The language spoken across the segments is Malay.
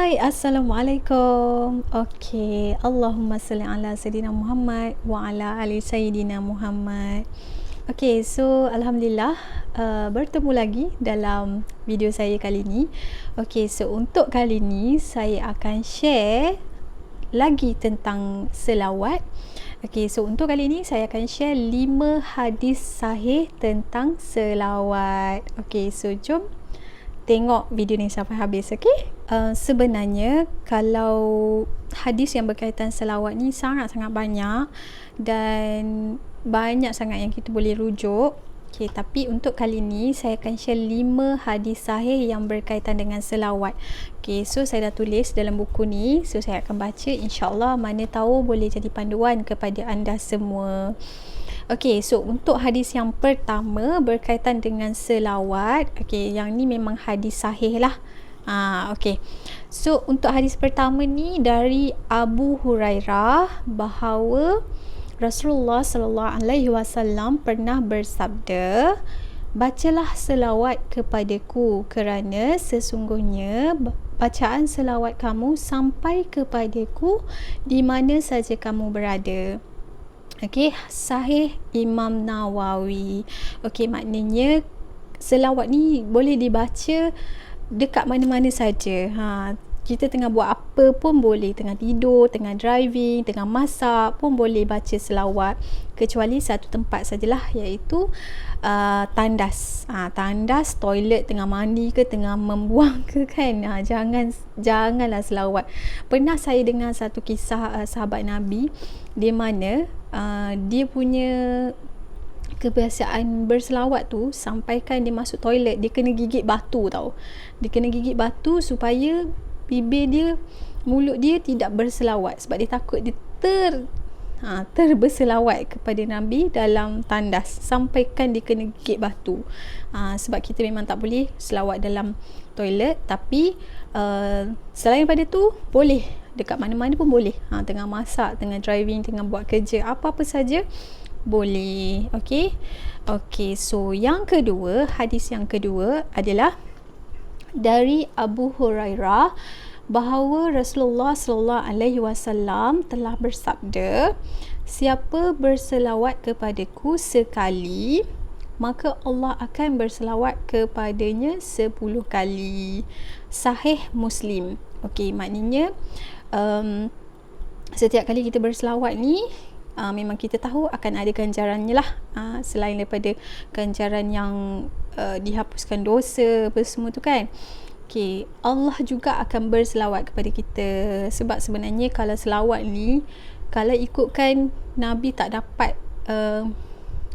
Hai, Assalamualaikum. Okey, Allahumma salli ala Sayyidina Muhammad wa ala ali Sayyidina Muhammad. Okey, so Alhamdulillah bertemu lagi dalam video saya kali ni. Okey, so untuk kali ni saya akan share lagi tentang selawat. Okey, so untuk kali ni saya akan share 5 hadis sahih tentang selawat. Okey, so jom tengok video ni sampai habis, okey? Sebenarnya kalau hadis yang berkaitan selawat ni sangat-sangat banyak dan banyak sangat yang kita boleh rujuk. Okey, tapi untuk kali ni saya akan share 5 hadis sahih yang berkaitan dengan selawat. Okey, so saya dah tulis dalam buku ni, so saya akan baca, insya-Allah mana tahu boleh jadi panduan kepada anda semua. Okey, so untuk hadis yang pertama berkaitan dengan selawat. Okey, yang ni memang hadis sahih lah. Okey. So untuk hadis pertama ni dari Abu Hurairah bahawa Rasulullah sallallahu alaihi wasallam pernah bersabda, "Bacalah selawat kepadaku kerana sesungguhnya bacaan selawat kamu sampai kepadaku di mana saja kamu berada." Okey, sahih Imam Nawawi. Okey, maknanya selawat ni boleh dibaca dekat mana-mana saja. Kita tengah buat apa pun boleh, tengah tidur, tengah driving, tengah masak pun boleh baca selawat, kecuali satu tempat sajalah, iaitu tandas. Tandas, toilet, tengah mandi ke tengah membuang ke kan. Janganlah selawat. Pernah saya dengar satu kisah sahabat Nabi di mana dia punya kebiasaan berselawat tu sampaikan dia masuk toilet dia kena gigit batu tau. Dia kena gigit batu supaya bibir dia, mulut dia tidak berselawat, sebab dia takut dia terberselawat kepada Nabi dalam tandas, sampaikan dia kena gigit batu. Sebab kita memang tak boleh selawat dalam toilet, tapi selain pada tu boleh dekat mana-mana pun boleh. Tengah masak, tengah driving, tengah buat kerja, apa-apa saja boleh. Okey. Okey, so yang kedua, hadis yang kedua adalah dari Abu Hurairah bahawa Rasulullah sallallahu alaihi wasallam telah bersabda, "Siapa berselawat kepadaku sekali, maka Allah akan berselawat kepadanya 10 kali." Sahih Muslim. Okey, maknanya setiap kali kita berselawat ni memang kita tahu akan ada ganjarannya lah, selain daripada ganjaran yang dihapuskan dosa apa semua tu kan. Okay, Allah juga akan berselawat kepada kita, sebab sebenarnya kalau selawat ni, kalau ikutkan Nabi tak dapat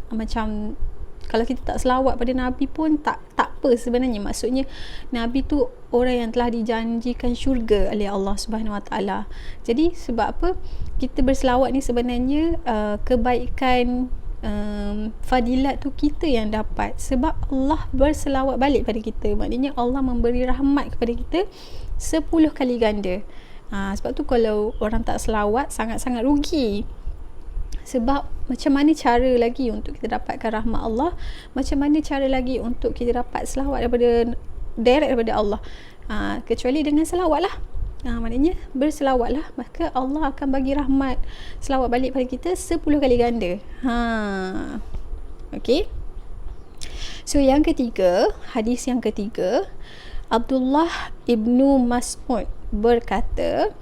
macam kalau kita tak selawat pada Nabi pun tak apa sebenarnya. Maksudnya Nabi tu orang yang telah dijanjikan syurga oleh Allah Subhanahu Wa Taala. Jadi sebab apa kita berselawat ni sebenarnya kebaikan, fadilat tu kita yang dapat, sebab Allah berselawat balik pada kita. Maknanya Allah memberi rahmat kepada kita 10 kali ganda. Sebab tu kalau orang tak selawat sangat-sangat rugi. Sebab macam mana cara lagi untuk kita dapatkan rahmat Allah, macam mana cara lagi untuk kita dapat selawat direct daripada Allah, kecuali dengan selawat lah. Maknanya berselawat lah, maka Allah akan bagi rahmat selawat balik pada kita 10 kali ganda. Okay. So yang ketiga, hadis yang ketiga, Abdullah ibnu Mas'ud berkata,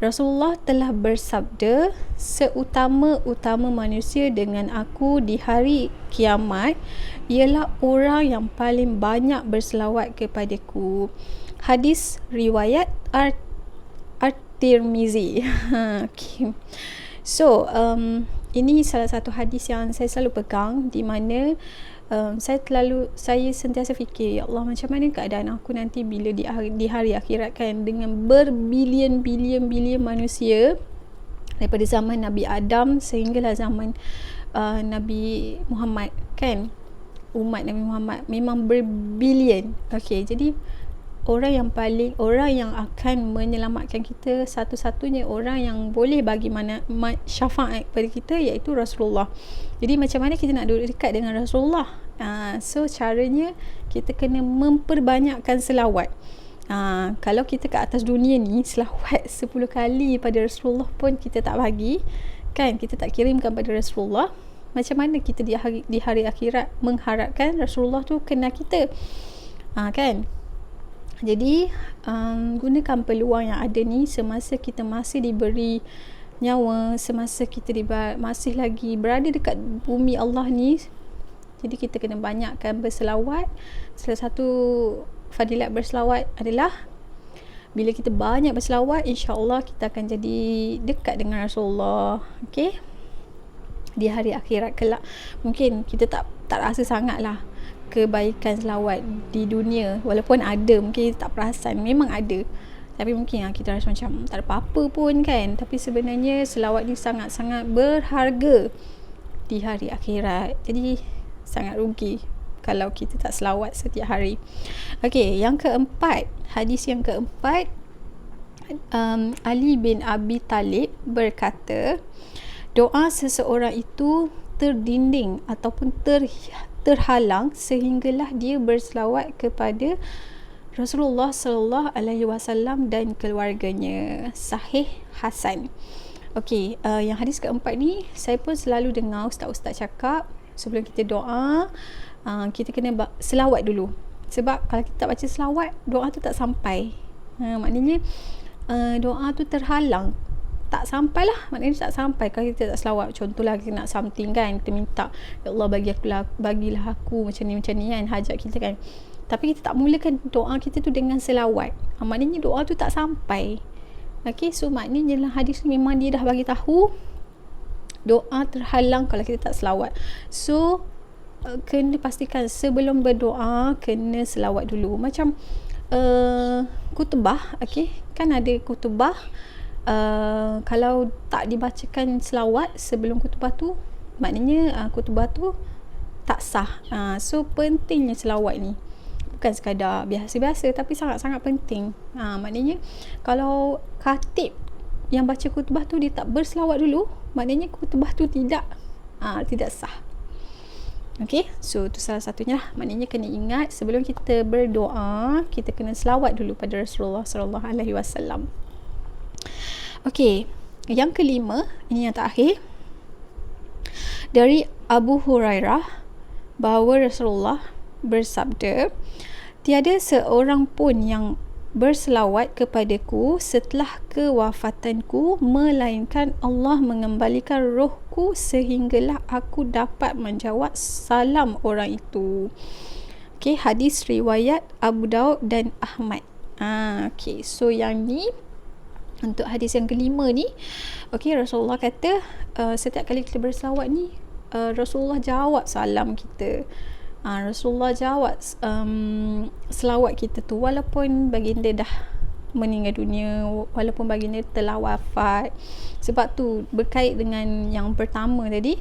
Rasulullah telah bersabda, "Seutama-utama manusia dengan aku di hari kiamat ialah orang yang paling banyak berselawat kepadaku." Hadis riwayat At-Tirmizi. Okay. So ini salah satu hadis yang saya selalu pegang, di mana saya sentiasa fikir, ya Allah, macam mana keadaan aku nanti bila di hari akhirat kan, dengan berbilion-bilion manusia daripada zaman Nabi Adam sehinggalah zaman Nabi Muhammad kan, umat Nabi Muhammad memang berbilion. Okey, jadi orang yang akan menyelamatkan kita, satu-satunya orang yang boleh bagi syafaat kepada kita, iaitu Rasulullah. Jadi macam mana kita nak duduk dekat dengan Rasulullah? So caranya kita kena memperbanyakkan selawat. Kalau kita kat atas dunia ni selawat 10 kali pada Rasulullah pun kita tak bagi, kan, kita tak kirimkan pada Rasulullah, macam mana kita di hari akhirat mengharapkan Rasulullah tu kenal kita, kan? Jadi gunakan peluang yang ada ni semasa kita masih diberi nyawa, semasa kita masih lagi berada dekat bumi Allah ni. Jadi kita kena banyakkan berselawat. Salah satu fadilat berselawat adalah bila kita banyak berselawat, insya-Allah kita akan jadi dekat dengan Rasulullah. Okey, di hari akhirat kelak. Mungkin kita tak rasa sangat lah kebaikan selawat di dunia, walaupun ada, mungkin kita tak perasan, memang ada, tapi mungkin kita rasa macam tak ada apa-apa pun, kan. Tapi sebenarnya selawat ni sangat-sangat berharga di hari akhirat. Jadi sangat rugi kalau kita tak selawat setiap hari. Okey, yang keempat, hadis yang keempat, Ali bin Abi Talib berkata, doa seseorang itu terdinding ataupun terhalang sehinggalah dia berselawat kepada Rasulullah sallallahu alaihi wasallam dan keluarganya. Sahih Hasan. Okey, yang hadis keempat ni saya pun selalu dengar ustaz-ustaz cakap, sebelum kita doa, kita kena selawat dulu. Sebab kalau kita tak baca selawat, doa tu tak sampai. Maknanya doa tu terhalang, tak sampai lah, maknanya tak sampai kalau kita tak selawat. Contohlah kita nak something, kan, kita minta, ya Allah bagilah aku macam ni kan, hajat kita, kan, tapi kita tak mulakan doa kita tu dengan selawat, maknanya doa tu tak sampai. Okay, so maknanya dalam hadis ni memang dia dah bagi tahu doa terhalang kalau kita tak selawat. So kena pastikan sebelum berdoa kena selawat dulu. Macam kutubah, okay, kan ada kutubah, kalau tak dibacakan selawat sebelum kutubah tu, maknanya kutubah tu tak sah. So pentingnya selawat ni bukan sekadar biasa-biasa, tapi sangat-sangat penting. Maknanya kalau khatib yang baca kutubah tu dia tak berselawat dulu, maknanya kutubah tu tidak sah. Okay, so tu salah satunya lah. Maknanya kena ingat sebelum kita berdoa, kita kena selawat dulu pada Rasulullah sallallahu alaihi wasallam. Okay, yang kelima, ini yang terakhir, dari Abu Hurairah bahawa Rasulullah bersabda, tiada seorang pun yang berselawat kepadaku setelah kewafatanku melainkan Allah mengembalikan rohku sehinggalah aku dapat menjawab salam orang itu. Okay, hadis riwayat Abu Daud dan Ahmad. Okay, so yang ni untuk hadis yang kelima ni, okay, Rasulullah kata setiap kali kita berselawat ni, Rasulullah jawab salam kita. Rasulullah jawab selawat kita tu, walaupun baginda dah meninggal dunia, walaupun baginda telah wafat. Sebab tu berkait dengan yang pertama tadi,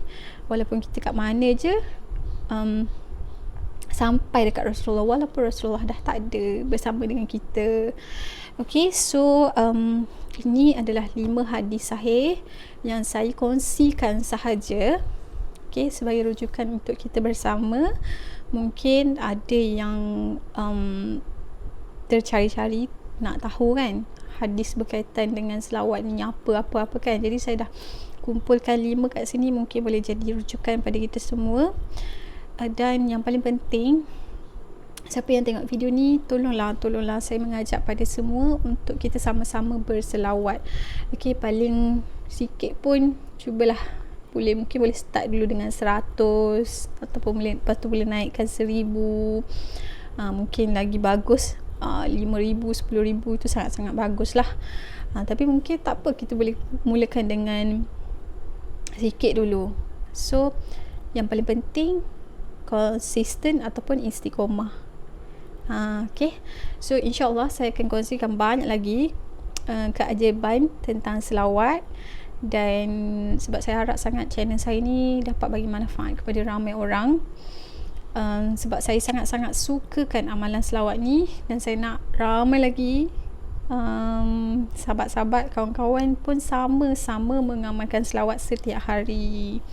walaupun kita kat mana je, sampai dekat Rasulullah walaupun Rasulullah dah tak ada bersama dengan kita. Okay, so ini adalah 5 hadis sahih yang saya kongsikan sahaja, okay, sebagai rujukan untuk kita bersama. Mungkin ada yang tercari-cari nak tahu, kan, hadis berkaitan dengan selawat ni apa-apa kan. Jadi saya dah kumpulkan 5 kat sini, mungkin boleh jadi rujukan pada kita semua. Dan yang paling penting, siapa yang tengok video ni, tolonglah saya mengajak pada semua untuk kita sama-sama berselawat. Okay, paling sikit pun cubalah, mungkin boleh start dulu dengan 100, ataupun lepas tu boleh naikkan 1000. Mungkin lagi bagus 5,000, 10,000, tu sangat-sangat bagus lah. Tapi mungkin tak apa, kita boleh mulakan dengan sikit dulu. So yang paling penting konsisten ataupun istiqomah. Okay, so insyaAllah saya akan kongsikan banyak lagi keajaiban tentang selawat. Dan sebab saya harap sangat channel saya ni dapat bagi manfaat kepada ramai orang, sebab saya sangat-sangat sukakan amalan selawat ni, dan saya nak ramai lagi sahabat-sahabat, kawan-kawan pun sama-sama mengamalkan selawat setiap hari.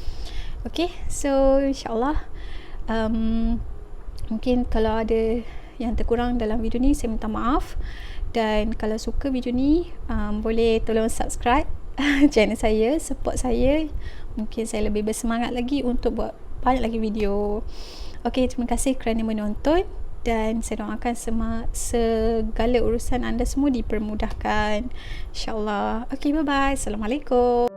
Okay, so insyaAllah mungkin kalau ada yang terkurang dalam video ni saya minta maaf. Dan kalau suka video ni, boleh tolong subscribe channel saya, support saya. Mungkin saya lebih bersemangat lagi untuk buat banyak lagi video. Okey, terima kasih kerana menonton dan saya doakan segala urusan anda semua dipermudahkan, insya-Allah. Okey, bye bye. Assalamualaikum.